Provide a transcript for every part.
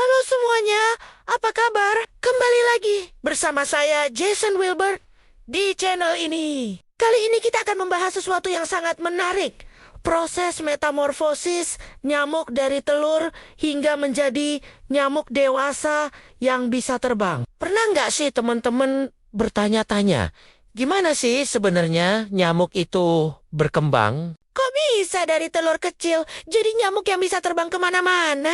Halo semuanya, apa kabar? Kembali lagi bersama saya Jason Wilbert di channel ini. Kali ini kita akan membahas sesuatu yang sangat menarik. Proses metamorfosis nyamuk dari telur hingga menjadi nyamuk dewasa yang bisa terbang. Pernah nggak sih teman-teman bertanya-tanya, gimana sih sebenarnya nyamuk itu berkembang? Kok bisa dari telur kecil jadi nyamuk yang bisa terbang kemana-mana?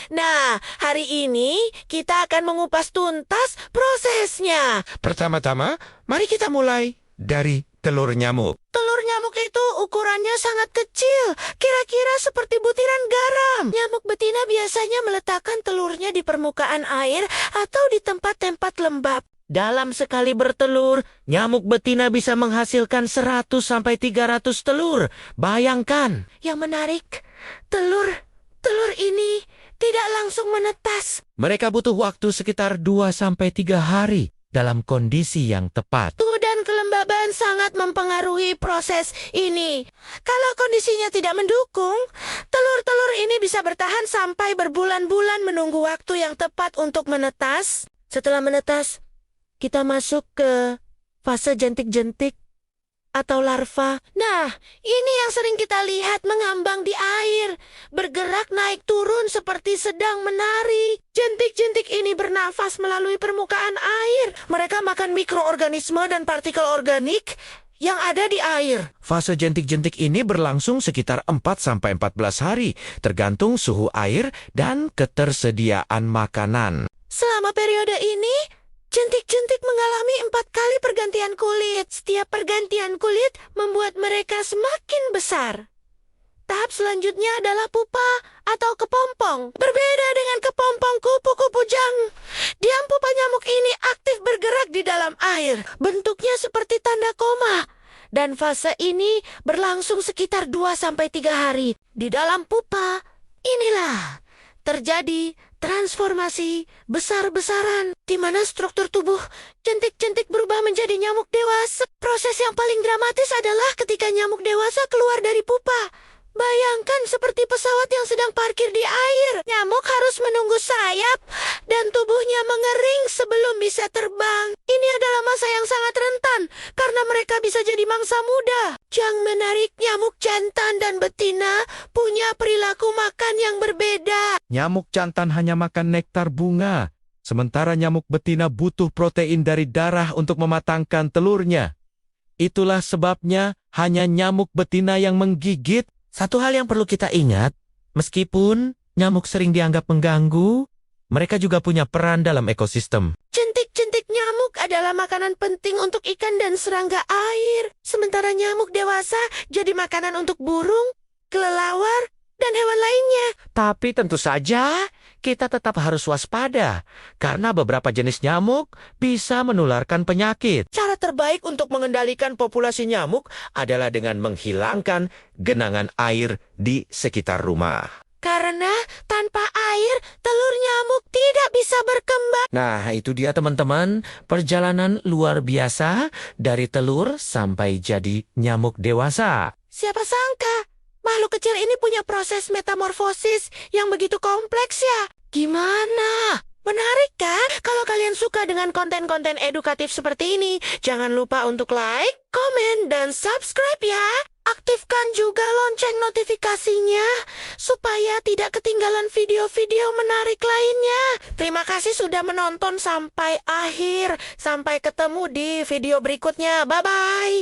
Nah, hari ini kita akan mengupas tuntas prosesnya. Pertama-tama, mari kita mulai dari telur nyamuk. Telur nyamuk itu ukurannya sangat kecil, kira-kira seperti butiran garam. Nyamuk betina biasanya meletakkan telurnya di permukaan air atau di tempat-tempat lembab. Dalam sekali bertelur, nyamuk betina bisa menghasilkan 100-300 telur. Bayangkan. Yang menarik, telur ini tidak langsung menetas. Mereka butuh waktu sekitar 2-3 hari dalam kondisi yang tepat. Suhu dan kelembaban sangat mempengaruhi proses ini. Kalau kondisinya tidak mendukung, telur-telur ini bisa bertahan sampai berbulan-bulan menunggu waktu yang tepat untuk menetas. Setelah menetas, kita masuk ke fase jentik-jentik atau larva. Nah, ini yang sering kita lihat mengambang di air, bergerak naik turun seperti sedang menari. Jentik-jentik ini bernafas melalui permukaan air. Mereka makan mikroorganisme dan partikel organik yang ada di air. Fase jentik-jentik ini berlangsung sekitar 4-14 hari, tergantung suhu air dan ketersediaan makanan. Selama periode ini, jentik-jentik mengalami 4 kali pergantian kulit. Setiap pergantian kulit membuat mereka semakin besar. Tahap selanjutnya adalah pupa atau kepompong. Berbeda dengan kepompong kupu-kupu jang, diam pupa nyamuk ini aktif bergerak di dalam air. Bentuknya seperti tanda koma. Dan fase ini berlangsung sekitar 2-3 hari. Di dalam pupa, inilah terjadi transformasi besar-besaran di mana struktur tubuh jentik-jentik berubah menjadi nyamuk dewasa. Proses yang paling dramatis adalah ketika nyamuk dewasa keluar dari pupa. Bayangkan seperti pesawat yang sedang parkir di air. Nyamuk harus menunggu sayap dan tubuhnya mengering sebelum bisa terbang. Ini adalah masa yang sangat rentan karena mereka bisa jadi mangsa muda. Yang menarik, nyamuk jantan dan betina punya perilaku makan yang berbeda. Nyamuk jantan hanya makan nektar bunga, sementara nyamuk betina butuh protein dari darah untuk mematangkan telurnya. Itulah sebabnya hanya nyamuk betina yang menggigit. Satu hal yang perlu kita ingat, meskipun nyamuk sering dianggap mengganggu, mereka juga punya peran dalam ekosistem. Jentik-jentik nyamuk adalah makanan penting untuk ikan dan serangga air. Sementara nyamuk dewasa jadi makanan untuk burung, kelelawar, dan hewan lainnya. Tapi tentu saja, kita tetap harus waspada, karena beberapa jenis nyamuk bisa menularkan penyakit. Cara terbaik untuk mengendalikan populasi nyamuk Adalah dengan menghilangkan genangan air di sekitar rumah. karena tanpa air, telur nyamuk tidak bisa berkembang. Nah, itu dia teman-teman, perjalanan luar biasa dari telur sampai jadi nyamuk dewasa. Siapa sangka, makhluk kecil ini punya proses metamorfosis yang begitu kompleks ya. Gimana? Menarik kan? Kalau kalian suka dengan konten-konten edukatif seperti ini, jangan lupa untuk like, komen, dan subscribe ya. Aktifkan juga lonceng notifikasinya, supaya tidak ketinggalan video-video menarik lainnya. Terima kasih sudah menonton sampai akhir. Sampai ketemu di video berikutnya. Bye-bye.